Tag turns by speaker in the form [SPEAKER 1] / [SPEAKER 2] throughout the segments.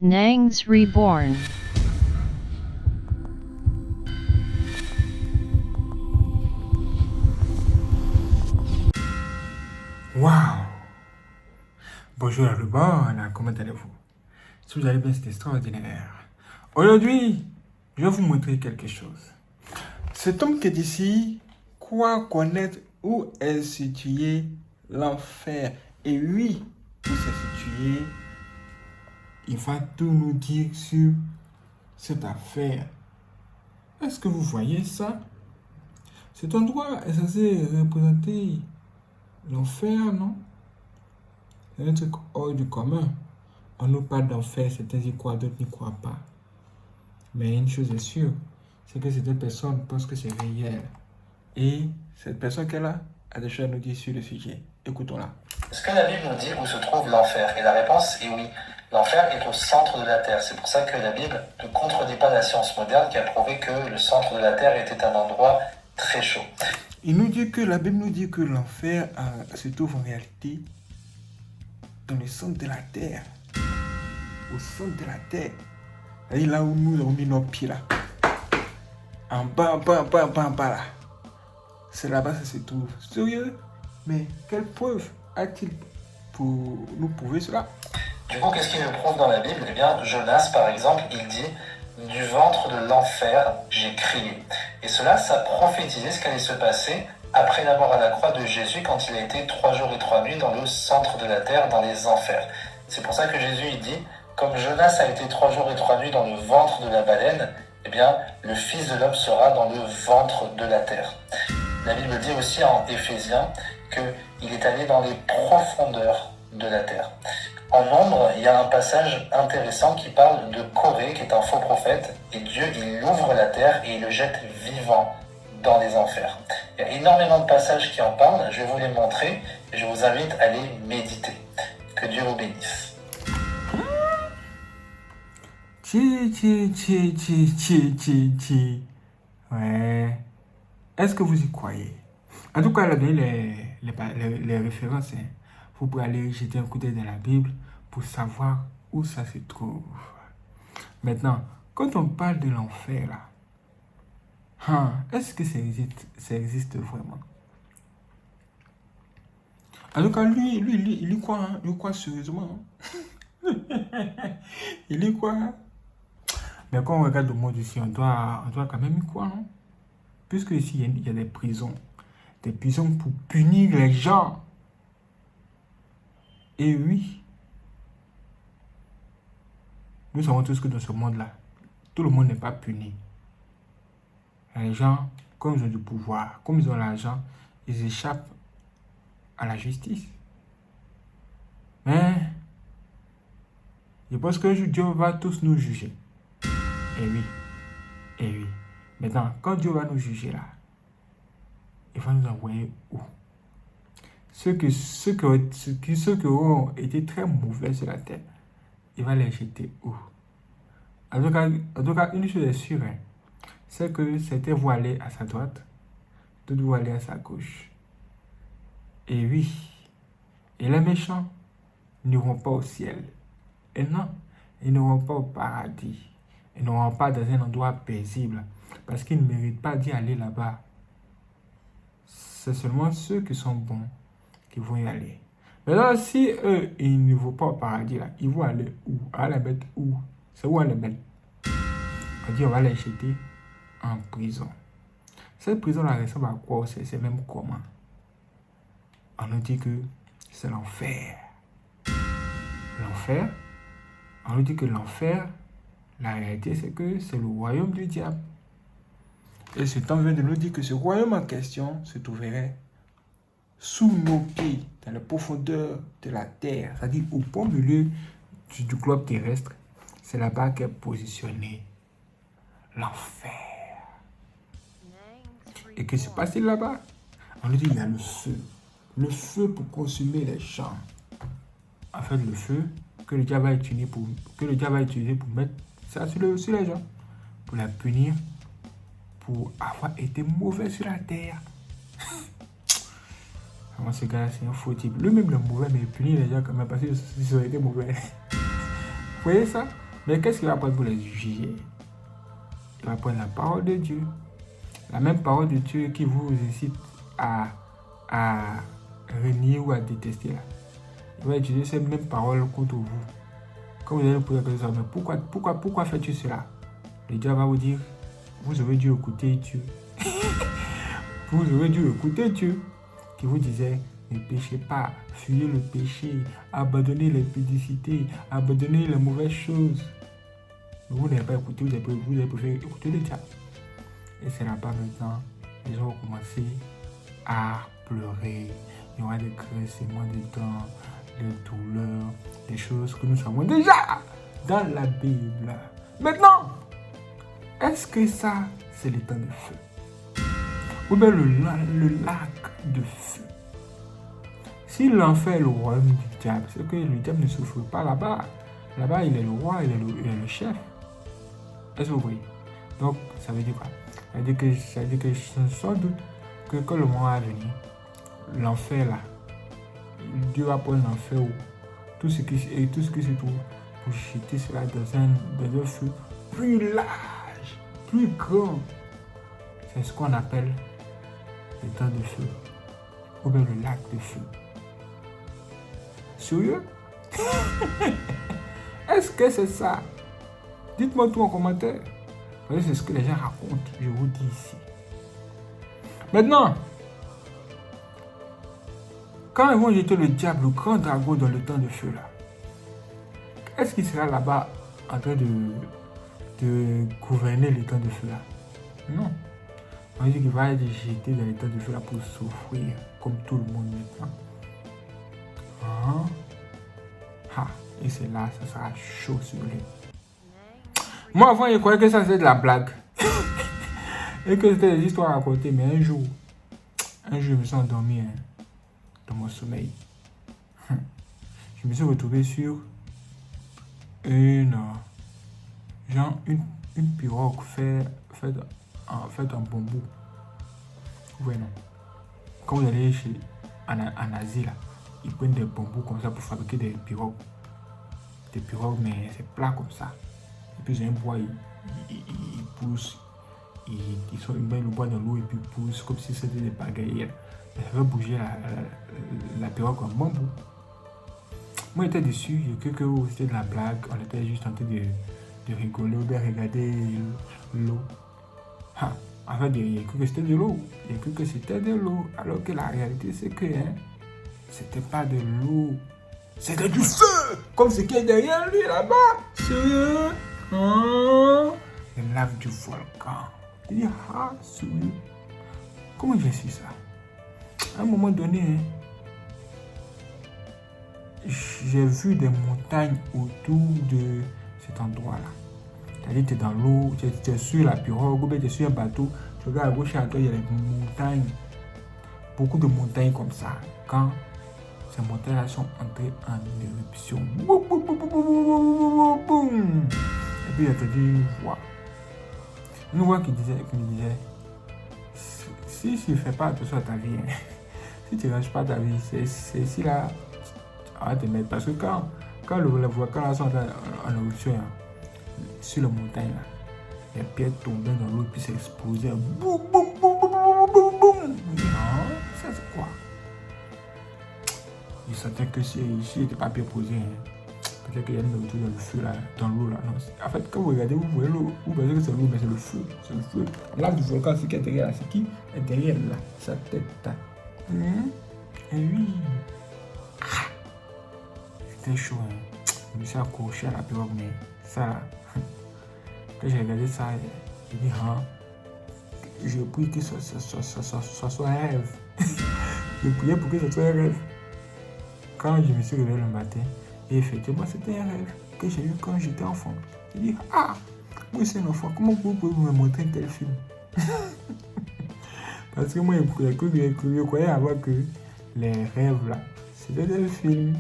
[SPEAKER 1] Nangs Reborn.
[SPEAKER 2] Waouh! Bonjour à Reborn, comment allez-vous? Si vous allez bien, c'est extraordinaire. Aujourd'hui, je vais vous montrer quelque chose. Cet homme qui est ici croit connaître où est situé l'enfer. Et oui, où c'est situé, il va tout nous dire sur cette affaire. Est-ce que vous voyez ça? Cet endroit est censé représenter l'enfer, non? C'est un truc hors du commun. On nous parle d'enfer, certains y croient, d'autres n'y croient pas. Mais une chose est sûre, c'est que certaines personnes pensent que c'est réel. Et cette personne qu'elle a des choses à nous dire sur le sujet. Écoutons-la.
[SPEAKER 3] Est-ce que la Bible nous dit où se trouve l'enfer? Et la réponse est oui. L'enfer est au centre de la terre. C'est pour ça que la Bible ne contredit pas la science moderne qui a prouvé que le centre de la terre était un endroit très chaud.
[SPEAKER 2] Il nous dit que la Bible nous dit que l'enfer se trouve en réalité dans le centre de la terre. Au centre de la terre. Et là où nous avons mis nos pieds là. En bas, là. C'est là-bas que ça se trouve. Sérieux? Mais quelle preuve a-t-il pour nous prouver cela?
[SPEAKER 3] Du coup, qu'est-ce qu'il nous prouve dans la Bible? Eh bien, Jonas, par exemple, il dit « Du ventre de l'enfer, j'ai crié ». Et cela, ça prophétisait ce qu'allait se passer après la mort à la croix de Jésus quand il a été 3 jours et 3 nuits dans le centre de la terre, dans les enfers. C'est pour ça que Jésus, il dit « Comme Jonas a été 3 jours et 3 nuits dans le ventre de la baleine, eh bien, le Fils de l'homme sera dans le ventre de la terre ». La Bible dit aussi en Éphésiens qu'il est allé dans les profondeurs de la terre. En Nombre, il y a un passage intéressant qui parle de Corée, qui est un faux prophète, et Dieu, il ouvre la terre et il le jette vivant dans les enfers. Il y a énormément de passages qui en parlent, je vais vous les montrer, et je vous invite à les méditer. Que Dieu vous bénisse.
[SPEAKER 2] Ouais. Est-ce que vous y croyez? En tout cas, elle a donné les références. Hein. Vous pouvez aller jeter un coup d'œil dans la Bible pour savoir où ça se trouve. Maintenant, quand on parle de l'enfer, là, est-ce que ça existe vraiment? En tout cas, lui il y croit, hein? Il y croit sérieusement. Hein? Il y croit. Hein? Mais quand on regarde le monde ici, on doit quand même y croire. Hein? Puisque ici, il y a des prisons pour punir les gens. Et oui, nous savons tous que dans ce monde-là, tout le monde n'est pas puni. Les gens, comme ils ont du pouvoir, comme ils ont l'argent, ils échappent à la justice. Mais je pense que Dieu va tous nous juger. Et oui. Maintenant, quand Dieu va nous juger là, il va nous envoyer où? Ceux qui auront été très mauvais sur la terre, il va les jeter où? En tout cas, une chose est sûre, hein, c'est que certains vont aller à sa droite, d'autres vont aller à sa gauche. Et oui, et les méchants n'iront pas au ciel. Et non, ils n'iront pas au paradis. Ils n'iront pas dans un endroit paisible, parce qu'ils ne méritent pas d'y aller là-bas. C'est seulement ceux qui sont bons qui vont y aller. Mais là, si eux, ils ne vont pas au paradis, là, ils vont aller où? À la bête où? C'est où à la bête? On dit on va les jeter en prison. Cette prison-là ressemble à quoi? C'est même comment? On nous dit que c'est l'enfer. L'enfer? On nous dit que l'enfer, la réalité, c'est que c'est le royaume du diable. Et ce temps vient de nous dire que ce royaume en question se trouverait sous nos pieds, dans la profondeur de la terre, c'est-à-dire au beau milieu du globe terrestre. C'est là-bas qu'est positionné l'enfer. Et qu'est-ce qui se passe là-bas? On nous dit qu'il y a le feu pour consumer les gens. En fait, le feu que le diable va utiliser pour mettre ça sur les gens, pour les punir, pour avoir été mauvais sur la terre. Moi, ce gars-là, c'est un faux type. Lui-même, le mauvais, mais il punit les gens quand même parce qu'ils ont été mauvais. Vous voyez ça? Mais qu'est-ce qu'il va prendre pour les juger? Il va prendre la parole de Dieu. La même parole de Dieu qui vous incite à renier ou à détester. Là. Il va utiliser ces mêmes paroles contre vous. Quand vous allez poser la question, mais pourquoi fais-tu cela? Le diable va vous dire, vous aurez dû écouter Dieu. Vous aurez dû écouter Dieu qui vous disait, ne péchez pas, fuyez le péché, abandonnez l'impudicité, abandonnez les mauvaises choses. Mais vous n'avez pas écouté, vous avez préféré écouter le diable. Et c'est là-bas maintenant, les gens vont commencer à pleurer. Il y aura des graissements de dents, des douleurs, des choses que nous savons déjà dans la Bible. Maintenant, est-ce que ça, c'est le temps de feu? Ou bien le lac de feu? Si l'enfer est le royaume du diable, c'est que le diable ne souffre pas là-bas. Là-bas, il est le roi, il est le chef. Est-ce que vous voyez? Donc, ça veut dire quoi? Ça veut dire que sans doute que quand le moment va venir, l'enfer là, Dieu va prendre l'enfer où tout ce qui se trouve pour jeter cela dans un feu plus large, plus grand. C'est ce qu'on appelle le temps de feu, ou bien le lac de feu. Sérieux? Est-ce que c'est ça? Dites-moi tout en commentaire. Vous voyez, c'est ce que les gens racontent, je vous dis ici. Maintenant, quand ils vont jeter le diable, le grand dragon dans le temps de feu là, est-ce qu'il sera là-bas en train de gouverner le temps de feu là? Non. On dit qu'il va être jeté dans le temps de feu là pour souffrir comme tout le monde maintenant. Et c'est là, ça sera chaud sur lui. Moi avant, je croyais que ça c'était de la blague. Et que c'était des histoires à raconter, mais un jour, je me suis endormi dans mon sommeil. Je me suis retrouvé sur une pirogue faite en bambou. Ouais, non. Quand vous allez en Asie, là, ils prennent des bambous comme ça pour fabriquer des pirogues. Des pirogues, mais c'est plat comme ça. Et puis, ils ont un bois, ils poussent. Ils mettent le bois dans l'eau et puis ils poussent comme si c'était des pagayes. Ça fait bouger la pirogue en bambou. Moi, j'étais déçu. J'ai cru que c'était de la blague. On était juste en train de rigoler ou bien regarder l'eau. En fait, j'ai cru que c'était de l'eau. J'ai cru que c'était de l'eau. Alors que la réalité, c'est que c'était pas de l'eau. C'était du feu. Comme ce qui est derrière lui là-bas. Sérieux? Les laves du volcan. Il dit, sérieux? Comment j'ai su ça? À un moment donné, j'ai vu des montagnes autour de cet endroit-là. C'est-à-dire que tu es dans l'eau, tu es sur la pirogue, ou bien tu es sur un bateau, tu regardes à gauche et à droite, il y a des montagnes. Beaucoup de montagnes comme ça. Quand ces montagnes-là sont entrées en éruption. Boum, boum, boum, boum, boum, boum. Et puis il y a entendu une voix. Une voix qui me disait, si tu ne fais pas attention à ta vie, si tu ne ranges pas ta vie, c'est ici là, tu vas te mettre. Parce que quand le volcan là sont en éruption, sur la montagne là, les pierres tombaient dans l'eau et puis ça explosait. Boum, boum, boum, boum, boum, boum, boum. Non, ça c'est quoi? Je sentais que si il n'était pas bien posé, peut-être qu'il y a une autour dans le feu là, dans l'eau là. Non, en fait, quand vous regardez, vous voyez l'eau, vous pensez que c'est l'eau, mais c'est le feu. C'est le feu. Là du volcan, c'est qui est derrière là, c'est qui est derrière là, sa tête là. Et oui. C'était chaud. Je me suis accroché à la pirogue, mais ça là. Quand j'ai regardé ça, j'ai dit, je prie que ce soit un rêve. Je priais pour que ce soit un rêve. Quand je me suis réveillé le matin, et effectivement, c'était un rêve que j'ai eu quand j'étais enfant. J'ai dit, moi c'est un enfant, comment vous pouvez me montrer un tel film? Parce que moi, je croyais avoir que les rêves là, c'était des films.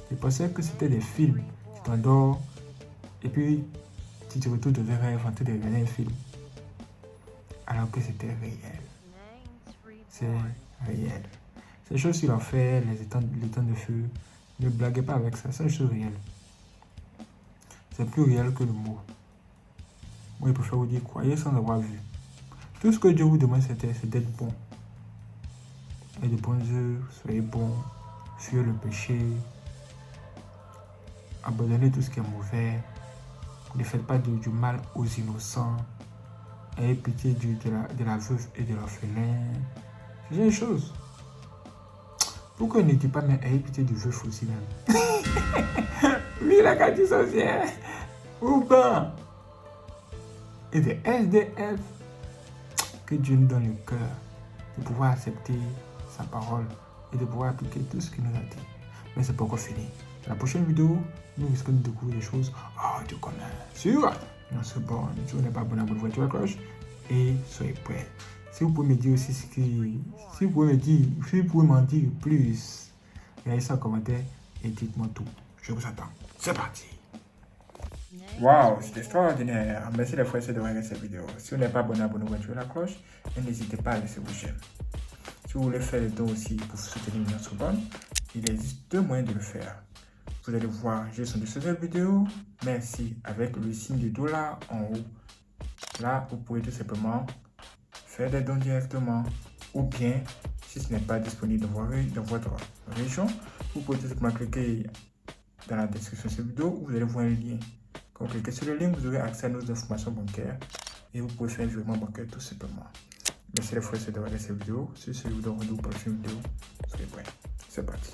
[SPEAKER 2] Je pensais que c'était des films. Tu t'endors, et puis tu te retrouves dans un rêve en train de regarder un film. Alors que c'était réel. C'est réel. Ces choses sur l'enfer, les temps de feu, ne blaguez pas avec ça, c'est une chose réelle. c'est plus réel que le mot. Moi, je préfère vous dire croyez sans avoir vu. Tout ce que Dieu vous demande, c'est d'être bon. Et de bonnes œuvres, soyez bons, fuyez le péché, abandonnez tout ce qui est mauvais, ne faites pas du mal aux innocents, ayez pitié de la veuve et de l'orphelin. C'est une chose. Pourquoi il ne dit pas, mais ayez pitié du veuf aussi même. Oui, la carte du sorcière. Ou pas. Et des SDF. Que Dieu nous donne le cœur de pouvoir accepter sa parole et de pouvoir appliquer tout ce qu'il nous a dit. Mais c'est pas encore fini. Dans la prochaine vidéo, nous risquons de découvrir des choses hors du commun. Sur notre borne. Si vous n'êtes pas abonné, abonnez-vous à la cloche et soyez prêts. Si vous pouvez me dire aussi ce qui... Si vous pouvez m'en dire plus, laissez ça en commentaire et dites-moi tout. Je vous attends. C'est parti. Waouh, c'est extraordinaire. Merci les frères de regarder cette vidéo. Si vous n'êtes pas abonné, abonnez-vous à la cloche et n'hésitez pas à laisser vos j'aime. Si vous voulez faire le don aussi pour soutenir notre bonne, il existe deux moyens de le faire. Vous allez voir, j'ai son de cette vidéo. Merci avec le signe du dollar en haut. Là, vous pouvez tout simplement faire des dons directement. Ou bien, si ce n'est pas disponible dans votre région, vous pouvez tout simplement cliquer dans la description de cette vidéo où vous allez voir un lien. Quand vous cliquez sur le lien, vous aurez accès à nos informations bancaires et vous pouvez faire un virement bancaire tout simplement. Merci les frères de regarder cette vidéo. Si c'est vous donne rendez-vous pour la prochaine vidéo, soyez prêts. C'est parti.